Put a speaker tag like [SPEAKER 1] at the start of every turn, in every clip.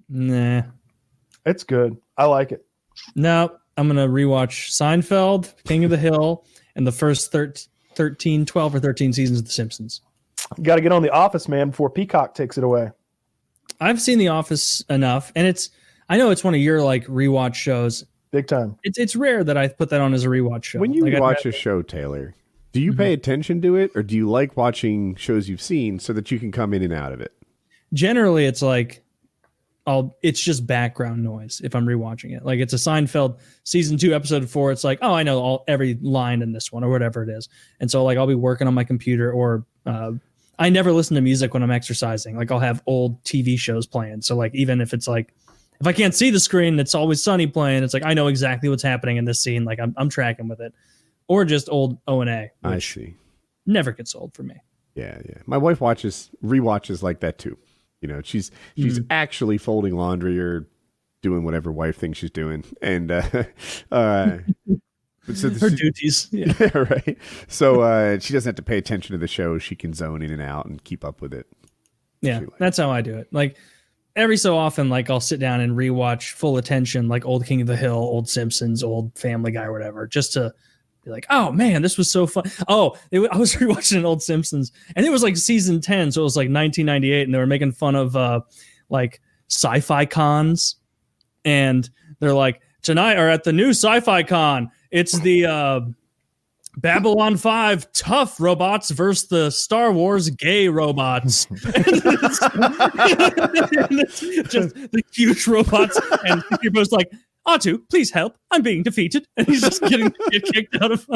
[SPEAKER 1] Nah.
[SPEAKER 2] It's good. I like it.
[SPEAKER 1] No, I'm going to rewatch Seinfeld, King of the Hill, and the first 12 or 13 seasons of The Simpsons.
[SPEAKER 2] You got to get on The Office, man, before Peacock takes it away.
[SPEAKER 1] I've seen The Office enough, and I know it's one of your like rewatch shows.
[SPEAKER 2] Big time.
[SPEAKER 1] It's rare that I put that on as a rewatch show.
[SPEAKER 3] When you watch a show, Taylor, do you pay attention to it, or do you like watching shows you've seen so that you can come in and out of it?
[SPEAKER 1] Generally, it's like it's just background noise if I'm rewatching it. Like it's a Seinfeld season 2 episode 4. It's like, oh, I know every line in this one or whatever it is. And so like I'll be working on my computer, or I never listen to music when I'm exercising. Like I'll have old TV shows playing. So like even if it's like if I can't see the screen, it's Always Sunny playing. It's like I know exactly what's happening in this scene. Like I'm tracking with it, or just old O&A.
[SPEAKER 3] I see.
[SPEAKER 1] Never gets old for me.
[SPEAKER 3] Yeah. My wife rewatches like that too. You know, she's actually folding laundry or doing whatever wife thinks she's doing, and her
[SPEAKER 1] duties. Yeah.
[SPEAKER 3] Right. So she doesn't have to pay attention to the show. She can zone in and out and keep up with it.
[SPEAKER 1] Yeah, that's how I do it. Like every so often, like I'll sit down and rewatch full attention, like old King of the Hill, old Simpsons, old Family Guy, or whatever, just to be like, oh man, this was so fun. Oh, I was rewatching an old Simpsons, and it was like season 10, so it was like 1998, and they were making fun of like sci-fi cons, and they're like, tonight or at the new sci-fi con, it's the Babylon 5 tough robots versus the Star Wars gay robots. It's just the huge robots, and everybody's like, R2, please help. I'm being defeated. And he's just getting kicked out of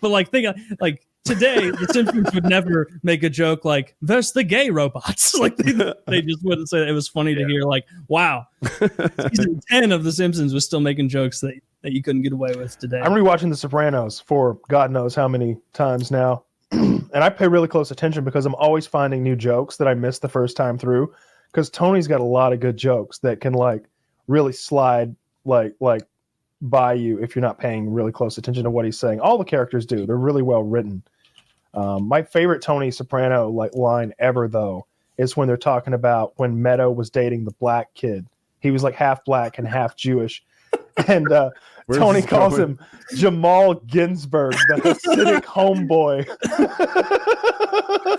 [SPEAKER 1] But like like today, the Simpsons would never make a joke like versus the gay robots. Like they just wouldn't say that. It was funny to hear like, wow, season 10 of The Simpsons was still making jokes that you couldn't get away with today.
[SPEAKER 2] I'm rewatching The Sopranos for God knows how many times now. And I pay really close attention because I'm always finding new jokes that I missed the first time through. Because Tony's got a lot of good jokes that can like really slide like by you if you're not paying really close attention to what he's saying. All the characters do. They're really well written. My favorite Tony Soprano like line ever though is when they're talking about when Meadow was dating the black kid. He was like half black and half Jewish. And Tony calls him Jamal Ginsburg, the Hasidic homeboy.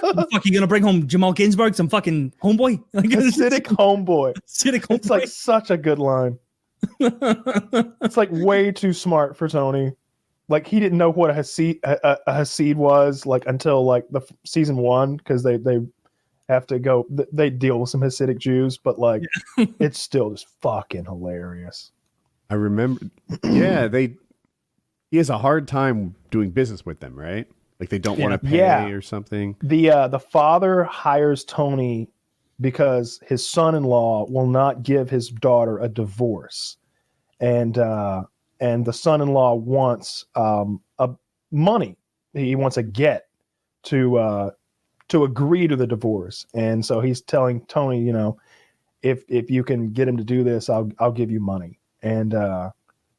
[SPEAKER 1] The fuck, you gonna bring home Jamal Ginsburg, some fucking homeboy?
[SPEAKER 2] Hasidic homeboy.
[SPEAKER 1] Hasidic homeboy.
[SPEAKER 2] It's like such a good line. It's like way too smart for Tony. Like he didn't know what a Hasid was like until like the season 1 because they have to go. They deal with some Hasidic Jews, but like it's still just fucking hilarious.
[SPEAKER 3] I remember. Yeah, he has a hard time doing business with them, right? Like they don't want to pay or something.
[SPEAKER 2] The father hires Tony because his son-in-law will not give his daughter a divorce, and the son-in-law wants money. He wants a get to agree to the divorce, and so he's telling Tony, you know, if you can get him to do this, I'll give you money. And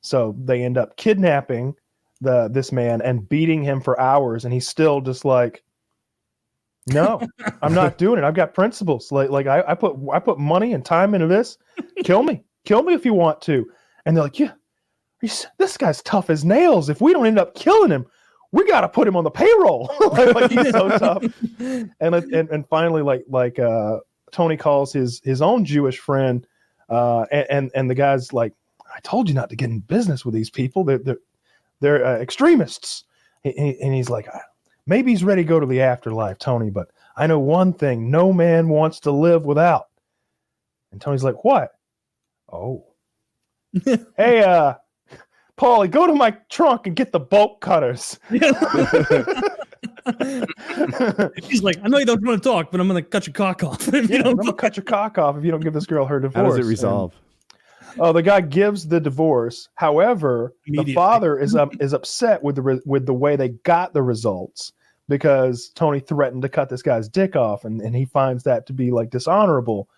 [SPEAKER 2] so they end up kidnapping this man and beating him for hours, and he's still just like, no, I'm not doing it. I've got principles. Like I put money and time into this. Kill me if you want to. And they're like, yeah, this guy's tough as nails. If we don't end up killing him, we got to put him on the payroll. like he's so tough. And finally, like Tony calls his own Jewish friend, and the guy's like, I told you not to get in business with these people. They're extremists. And he's like, maybe he's ready to go to the afterlife, Tony, but I know one thing no man wants to live without. And Tony's like, what? Oh. Hey, Paulie, go to my trunk and get the bolt cutters.
[SPEAKER 1] He's like, I know you don't want to talk, but I'm going to cut your cock off.
[SPEAKER 2] I'm going to cut your cock off if you don't give this girl her divorce.
[SPEAKER 3] How does it resolve?
[SPEAKER 2] The guy gives the divorce. However, the father is upset with the way they got the results because Tony threatened to cut this guy's dick off, and he finds that to be like dishonorable,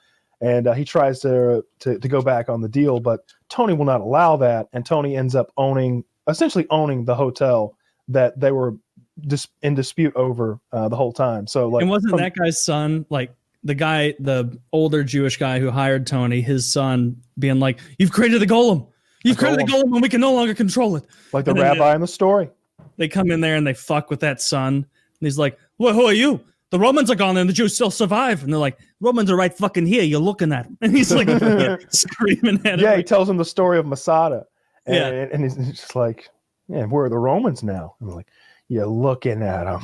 [SPEAKER 2] and he tries to go back on the deal, but Tony will not allow that, and Tony ends up essentially owning the hotel that they were in dispute over the whole time. So like,
[SPEAKER 1] and wasn't that guy's son like the guy, the older Jewish guy who hired Tony, his son being like, "You've created the golem. You've created the golem, and we can no longer control it."
[SPEAKER 2] Like the rabbi in the story.
[SPEAKER 1] They come in there and they fuck with that son. And he's like, "Well, who are you? The Romans are gone and the Jews still survive." And they're like, "Romans are right fucking here. You're looking at them." And he's like screaming at him.
[SPEAKER 2] Yeah, he tells him the story of Masada.
[SPEAKER 1] Yeah.
[SPEAKER 2] And he's just like, "Yeah, where are the Romans now?" I'm like, "You're looking at them."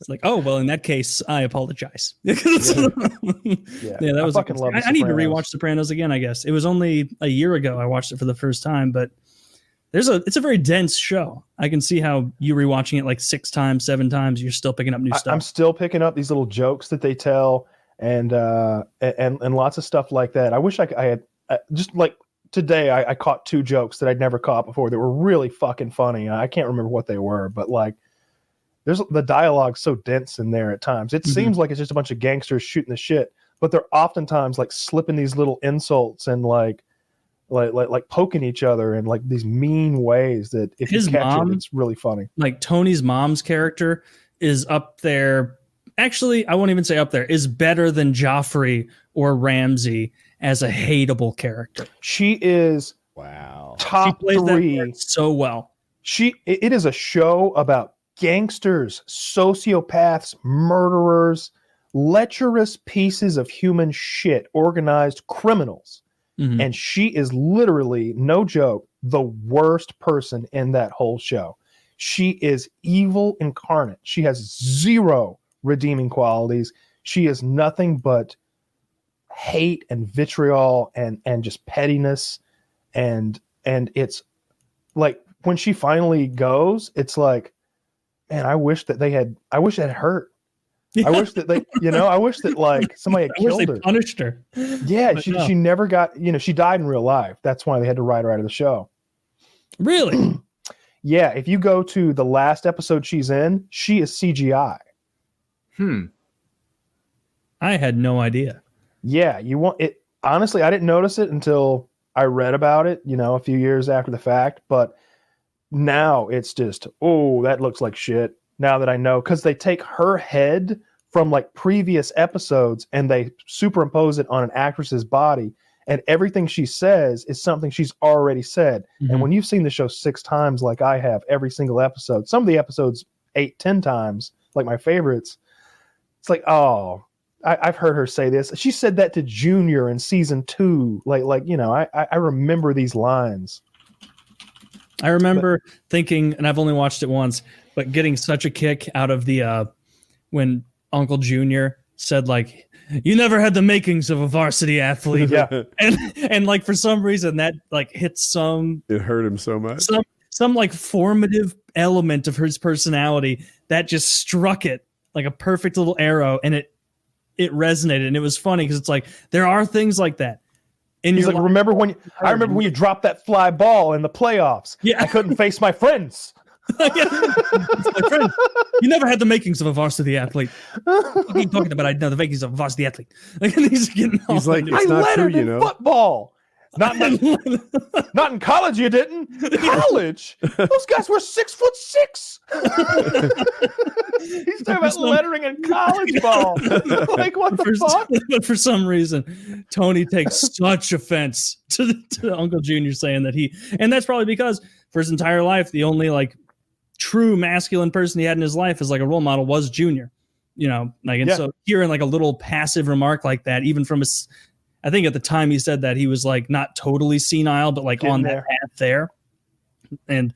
[SPEAKER 1] It's like, oh, well, in that case, I apologize.
[SPEAKER 2] Yeah,
[SPEAKER 1] That was
[SPEAKER 2] fucking love
[SPEAKER 1] I need to
[SPEAKER 2] Sopranos.
[SPEAKER 1] rewatch Sopranos again, I guess. It was only a year ago I watched it for the first time, but it's a very dense show. I can see how you rewatching it like 6 times, 7 times, you're still picking up new stuff.
[SPEAKER 2] I'm still picking up these little jokes that they tell and lots of stuff like that. I wish I had just like today I caught 2 jokes that I'd never caught before that were really fucking funny. I can't remember what they were, but like there's the dialogue so dense in there at times. It seems like it's just a bunch of gangsters shooting the shit, but they're oftentimes like slipping these little insults and like poking each other in like these mean ways that if
[SPEAKER 1] His
[SPEAKER 2] you catch
[SPEAKER 1] mom,
[SPEAKER 2] it, it's really funny.
[SPEAKER 1] like Tony's mom's character is up there. Actually, I won't even say up there, is better than Joffrey or Ramsay as a hateable character.
[SPEAKER 2] She is
[SPEAKER 3] Wow.
[SPEAKER 2] top
[SPEAKER 1] She plays
[SPEAKER 2] 3.
[SPEAKER 1] that part so well.
[SPEAKER 2] It is a show about gangsters, sociopaths, murderers, lecherous pieces of human shit, organized criminals. And she is literally, no joke, the worst person in that whole show. She is evil incarnate. She has 0 redeeming qualities. She is nothing but hate and vitriol and just pettiness. And it's like when she finally goes, it's like, man, I wish it had hurt.
[SPEAKER 1] Yeah.
[SPEAKER 2] I wish that I wish that like somebody had
[SPEAKER 1] I wish
[SPEAKER 2] killed
[SPEAKER 1] they
[SPEAKER 2] her.
[SPEAKER 1] punished her.
[SPEAKER 2] Yeah,
[SPEAKER 1] But
[SPEAKER 2] she never got, she died in real life. That's why they had to write her out of the show.
[SPEAKER 1] Really?
[SPEAKER 2] Yeah, if you go to the last episode she's in, she is CGI.
[SPEAKER 1] I had no idea.
[SPEAKER 2] Yeah, you want it. Honestly, I didn't notice it until I read about it, a few years after the fact. But now it's just, oh, that looks like shit. Now that I know, because they take her head from like previous episodes and they superimpose it on an actress's body, and everything she says is something she's already said. And when you've seen the show 6 times, like I have, every single episode, some of the episodes 8, 10 times, like my favorites, it's like, oh, I've heard her say this. She said that to Junior in season 2. I remember these lines.
[SPEAKER 1] I remember thinking, and I've only watched it once, but getting such a kick out of the when Uncle Junior said like, "You never had the makings of a varsity athlete."
[SPEAKER 2] Yeah.
[SPEAKER 1] and like for some reason that like hits
[SPEAKER 3] It hurt him so much.
[SPEAKER 1] some like formative element of his personality that just struck it like a perfect little arrow, and it resonated. And it was funny because it's like there are things like that. And
[SPEAKER 2] he's like, I remember when you dropped that fly ball in the playoffs.
[SPEAKER 1] Yeah.
[SPEAKER 2] I couldn't face my friends.
[SPEAKER 1] It's my friend. You never had the makings of a varsity athlete. What are you talking about? I know the makings of a varsity athlete. Like, he's
[SPEAKER 3] like,
[SPEAKER 1] into
[SPEAKER 3] it's
[SPEAKER 2] I
[SPEAKER 3] not
[SPEAKER 2] lettered
[SPEAKER 3] true,
[SPEAKER 2] in football. Not in college, you didn't. College? Those guys were 6'6". He's talking about lettering in college ball. Like, what the fuck?
[SPEAKER 1] But for some reason, Tony takes such offense to Uncle Junior saying that and that's probably because for his entire life, the only like true masculine person he had in his life as like a role model was Junior. So hearing like a little passive remark like that, even from his, I think at the time he said that he was like not totally senile, but like on that path there. And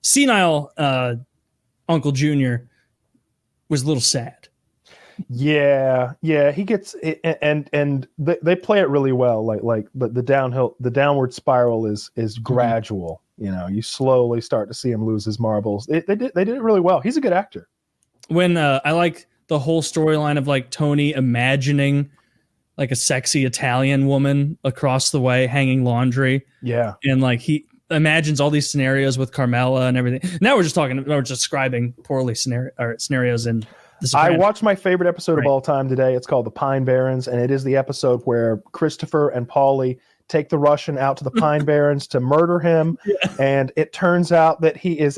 [SPEAKER 1] senile Uncle Junior was a little sad.
[SPEAKER 2] Yeah, he gets and they play it really well. But the downward spiral is gradual. You slowly start to see him lose his marbles. They did it really well. He's a good actor.
[SPEAKER 1] When I like the whole storyline of like Tony imagining like a sexy Italian woman across the way hanging laundry.
[SPEAKER 2] Yeah.
[SPEAKER 1] And like he imagines all these scenarios with Carmela and everything. Now we're just describing poorly scenarios in The Sopranos.
[SPEAKER 2] I watched my favorite episode of all time today. It's called The Pine Barrens, and it is the episode where Christopher and Paulie take the Russian out to the Pine Barrens to murder him. Yeah. And it turns out that he is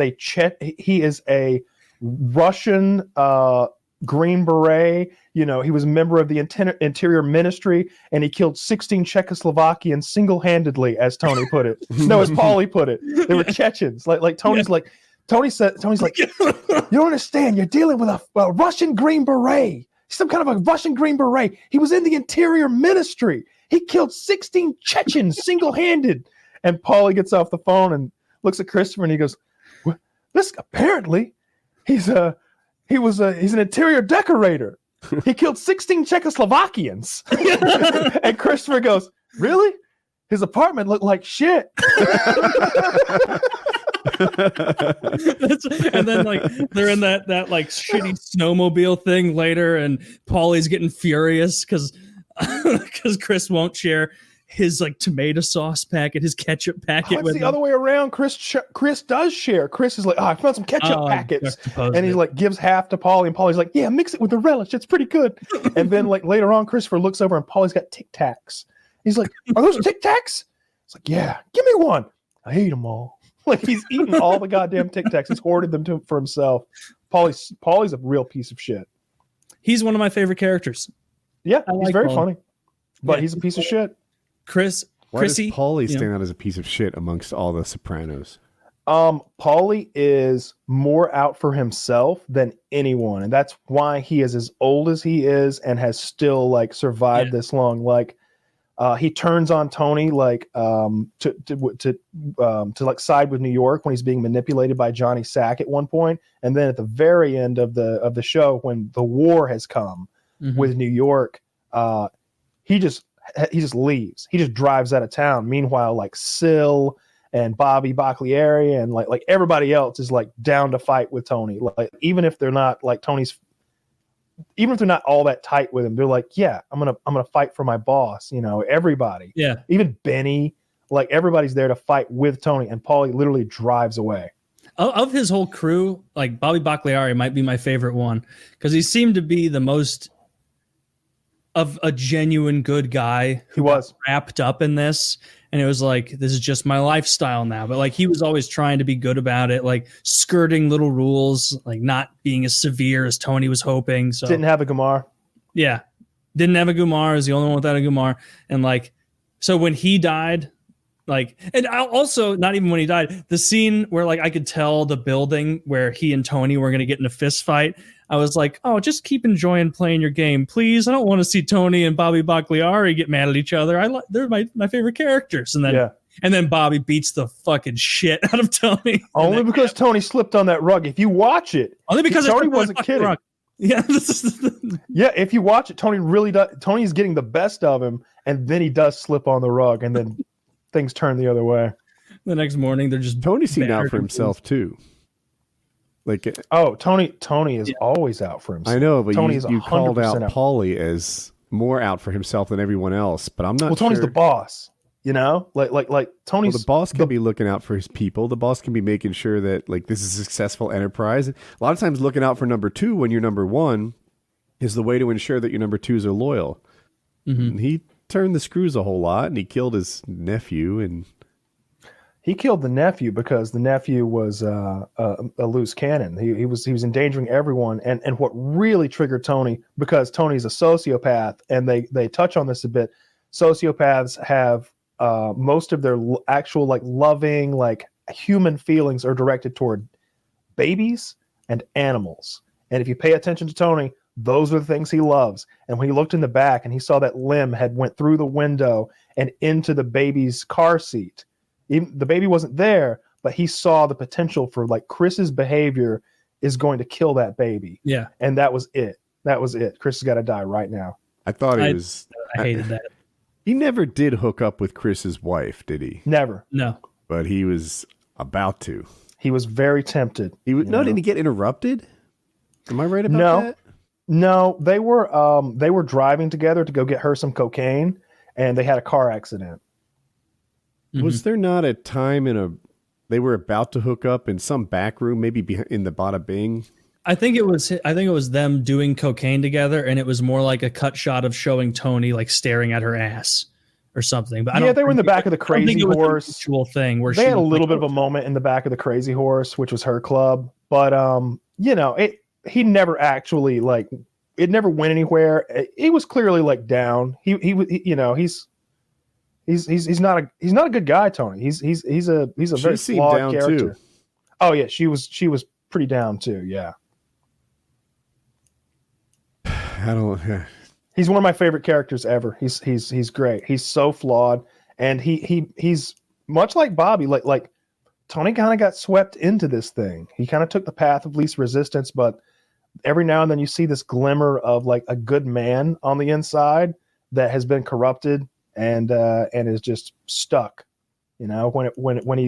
[SPEAKER 2] a Russian Green Beret. You know, he was a member of the Interior Ministry, and he killed 16 Czechoslovakians single-handedly, as Tony put it. No, as Paulie put it. They were Chechens. Like Tony's like, Tony's like, you don't understand. You're dealing with a Russian Green Beret. Some kind of a Russian Green Beret. He was in the Interior Ministry. He killed 16 Chechens single-handed. And Paulie gets off the phone and looks at Christopher and he goes, "This apparently he's an interior decorator. He killed 16 Czechoslovakians." And Christopher goes, "Really? His apartment looked like shit."
[SPEAKER 1] And then like they're in that like shitty snowmobile thing later, and Paulie's getting furious because Chris won't share his like tomato sauce packet, his ketchup packet.
[SPEAKER 2] It's the other way around. Chris does share. Chris is like, "Oh, I found some ketchup packets," and he like gives half to Paulie, and Paulie's like, "Yeah, mix it with the relish. It's pretty good." And then like later on, Christopher looks over and Paulie's got Tic Tacs. He's like, "Are those Tic Tacs?" It's like, "Yeah, give me one. I hate them all." Like he's eaten all the goddamn Tic Tacs. He's hoarded them for himself. Paulie's a real piece of shit.
[SPEAKER 1] He's one of my favorite characters.
[SPEAKER 2] Yeah, he's very funny, but he's a piece of shit.
[SPEAKER 3] Why does Paulie stand out as a piece of shit amongst all the Sopranos?
[SPEAKER 2] Paulie is more out for himself than anyone, and that's why he is as old as he is and has still like survived this long. Like, he turns on Tony like to like side with New York when he's being manipulated by Johnny Sack at one point, and then at the very end of the show when the war has come with New York, he just leaves. He just drives out of town. Meanwhile, like Syl and Bobby Baglieri and like everybody else is like down to fight with Tony. Like even if they're not like even if they're not all that tight with him, they're like, "Yeah, I'm gonna fight for my boss." You know, everybody.
[SPEAKER 1] Yeah.
[SPEAKER 2] Even Benny, like everybody's there to fight with Tony, and Paulie literally drives away.
[SPEAKER 1] Of his whole crew, like Bobby Bagliari might be my favorite one because he seemed to be the most of a genuine good guy
[SPEAKER 2] who was
[SPEAKER 1] wrapped up in this, and it was like, this is just my lifestyle now. But like he was always trying to be good about it, like skirting little rules, like not being as severe as Tony was hoping. So
[SPEAKER 2] didn't have a Gumar.
[SPEAKER 1] Yeah, didn't have a Gumar. Is the only one without a Gumar. And like, so when he died, like, and also not even when he died, the scene where like I could tell the building where he and Tony were going to get in a fist fight. I was like, "Oh, just keep enjoying playing your game, please. I don't want to see Tony and Bobby Bagliari get mad at each other. They're my favorite characters." And then Bobby beats the fucking shit out of Tony.
[SPEAKER 2] Only because Tony slipped on that rug. If you watch it,
[SPEAKER 1] only because
[SPEAKER 2] Tony wasn't kidding.
[SPEAKER 1] Rug. Yeah,
[SPEAKER 2] yeah. If you watch it, Tony really does. Tony's getting the best of him, and then he does slip on the rug, and then things turn the other way.
[SPEAKER 1] The next morning, they're just
[SPEAKER 3] Tony seemed out for himself too. Like,
[SPEAKER 2] Tony is always out for himself.
[SPEAKER 3] I know, but
[SPEAKER 2] Tony's
[SPEAKER 3] you called out Paulie as more out for himself than everyone else. But I'm not.
[SPEAKER 2] Well, Tony's the boss. You know, like Tony's.
[SPEAKER 3] Well, the boss can be looking out for his people. The boss can be making sure that like this is a successful enterprise. A lot of times, looking out for number two when you're number one is the way to ensure that your number twos are loyal. And he turned the screws a whole lot, and he killed his nephew and.
[SPEAKER 2] He killed the nephew because the nephew was a loose cannon. He was endangering everyone. And what really triggered Tony, because Tony's a sociopath, and they touch on this a bit. Sociopaths have most of their actual like loving like human feelings are directed toward babies and animals. And if you pay attention to Tony, those are the things he loves. And when he looked in the back and he saw that limb had went through the window and into the baby's car seat. Even, the baby wasn't there, but he saw the potential for like Chris's behavior is going to kill that baby.
[SPEAKER 1] Yeah.
[SPEAKER 2] And that was it. That was it. Chris has got to die right now.
[SPEAKER 3] I thought
[SPEAKER 1] I hated that.
[SPEAKER 3] He never did hook up with Chris's wife, did he?
[SPEAKER 2] Never.
[SPEAKER 1] No.
[SPEAKER 3] But he was about to.
[SPEAKER 2] He was very tempted.
[SPEAKER 3] Didn't he get interrupted? Am I right about that?
[SPEAKER 2] No, they were driving together to go get her some cocaine, and they had a car accident.
[SPEAKER 3] Was there not a time they were about to hook up in some back room, maybe in the Bada Bing?
[SPEAKER 1] I think it was them doing cocaine together, and it was more like a cut shot of showing Tony like staring at her ass or something. But
[SPEAKER 2] they were in the back of the Crazy Horse
[SPEAKER 1] thing where
[SPEAKER 2] they had a little bit of a moment in the back of the Crazy Horse, which was her club. But he never actually like it never went anywhere. He was clearly like down. He you know, he's not a good guy, Tony. He's a very flawed character. Too. Oh yeah, she was pretty down too. Yeah.
[SPEAKER 3] I don't.
[SPEAKER 2] He's one of my favorite characters ever. He's great. He's so flawed, and he's much like Bobby. Like Tony kind of got swept into this thing. He kind of took the path of least resistance, but every now and then you see this glimmer of like a good man on the inside that has been corrupted and is just stuck. You know, when he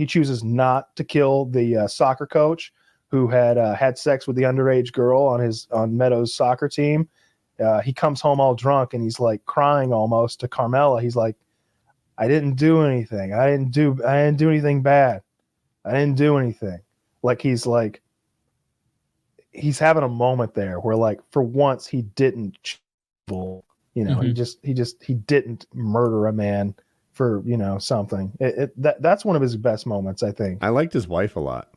[SPEAKER 2] chooses not to kill the soccer coach who had sex with the underage girl on Meadows' soccer team. He comes home all drunk and he's like crying almost to Carmela. He's like, I didn't do anything. I didn't do anything bad. I didn't do anything. Like he's having a moment there where like for once he didn't, you know, he didn't murder a man for, you know, something. That's one of his best moments, I think.
[SPEAKER 3] I liked his wife a lot.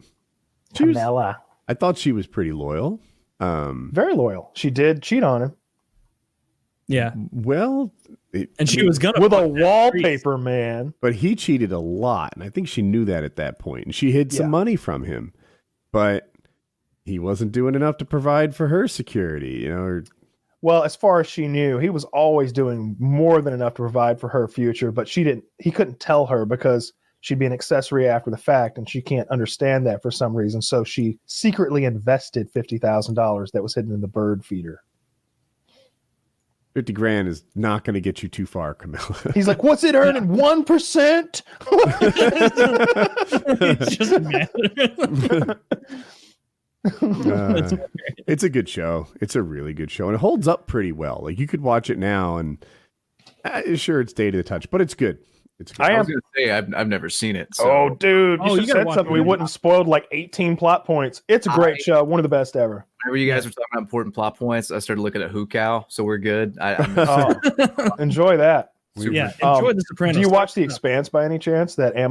[SPEAKER 2] Carmela.
[SPEAKER 3] I thought she was pretty loyal.
[SPEAKER 2] Very loyal. She did cheat on him.
[SPEAKER 1] Yeah.
[SPEAKER 3] Well,
[SPEAKER 1] she was gonna
[SPEAKER 2] with a wallpaper man.
[SPEAKER 3] But he cheated a lot, and I think she knew that at that point. And she hid some money from him, but he wasn't doing enough to provide for her security. You know.
[SPEAKER 2] Well, as far as she knew, he was always doing more than enough to provide for her future, but he couldn't tell her because she'd be an accessory after the fact, and she can't understand that for some reason. So she secretly invested $50,000 that was hidden in the bird feeder.
[SPEAKER 3] 50 grand is not going to get you too far, Camilla.
[SPEAKER 2] He's like, what's it earning? 1%?
[SPEAKER 1] It's just mad.
[SPEAKER 3] It's a good show. It's a really good show. And it holds up pretty well. Like you could watch it now and sure, it's dated a touch, but it's good.
[SPEAKER 4] I was going to say, I've never seen it. So.
[SPEAKER 2] Oh, dude. You should have said something. We wouldn't have spoiled like 18 plot points. It's a great show. One of the best ever.
[SPEAKER 4] Whenever you guys were talking about important plot points, I started looking at Who Cow, so we're good.
[SPEAKER 2] Enjoy that.
[SPEAKER 1] Yeah, enjoy The Sopranos.
[SPEAKER 2] Do you watch The Expanse by any chance? That Amazon